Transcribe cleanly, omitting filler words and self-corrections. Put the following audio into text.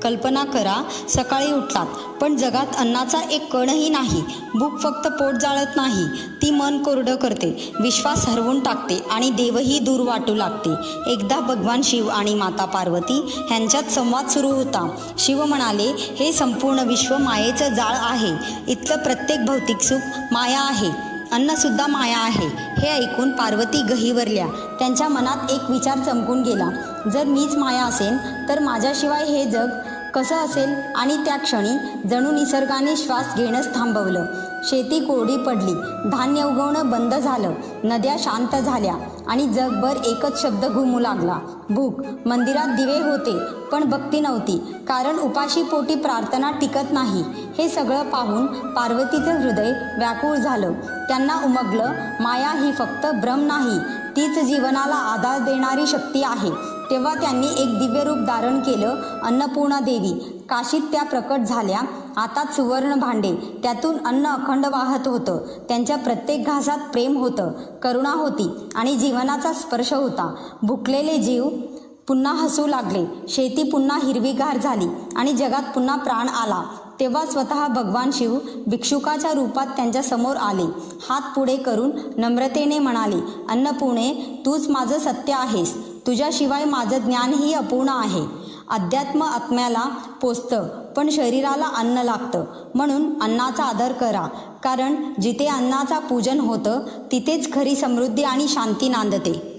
कल्पना करा, सकाळी उठलात पण जगात अन्नाचा एक कणही नाही. भूक फक्त पोट जाळत नाही, ती मन कोरडं करते, विश्वास हरवून टाकते आणि देवही दूर वाटू लागते. एकदा भगवान शिव आणि माता पार्वती ह्यांच्यात संवाद सुरू होता. शिव म्हणाले, हे संपूर्ण विश्व मायेचं जाळ आहे. इथलं प्रत्येक भौतिक सुख माया आहे, अन्नसुद्धा माया आहे. हे ऐकून पार्वती गहिवरल्या. त्यांच्या मनात एक विचार चमकून गेला, जर मीच माया असेन तर माझ्याशिवाय हे जग कसं असेल. आणि त्या क्षणी जणू निसर्गाने श्वास घेणंच थांबवलं. शेती कोरडी पडली, धान्य उगवणं बंद झालं, नद्या शांत झाल्या आणि जगभर एकच शब्द घुमू लागला, भूक. मंदिरात दिवे होते पण भक्ती नव्हती, कारण उपाशी पोटी प्रार्थना टिकत नाही. हे सगळं पाहून पार्वतीचं हृदय व्याकुळ झालं. त्यांना उमगलं, माया ही फक्त भ्रम नाही, तीच जीवनाला आधार देणारी शक्ती आहे. तेव्हा त्यांनी एक दिव्य रूप धारण केलं, अन्नपूर्णा देवी. काशीत त्या प्रकट झाल्या, हातात सुवर्ण भांडे, त्यातून अन्न अखंड वाहत होतं. त्यांच्या प्रत्येक घासात प्रेम होतं, करुणा होती आणि जीवनाचा स्पर्श होता. भुकलेले जीव पुन्हा हसू लागले, शेती पुन्हा हिरवीगार झाली आणि जगात पुन्हा प्राण आला. तेव्हा स्वतः भगवान शिव भिक्षुकाच्या रूपात त्यांच्या समोर आले. हात पुढे करून नम्रतेने म्हणाले, अन्नपूर्णे, तूच माझं सत्य आहेस, तुझ्याशिवाय माझं ज्ञानही अपूर्ण आहे. अध्यात्म आत्म्याला पोचतं पण शरीराला अन्न लागतं, म्हणून अन्नाचा आदर करा, कारण जिथे अन्नाचा पूजन होतं तिथेच खरी समृद्धी आणि शांती नांदते.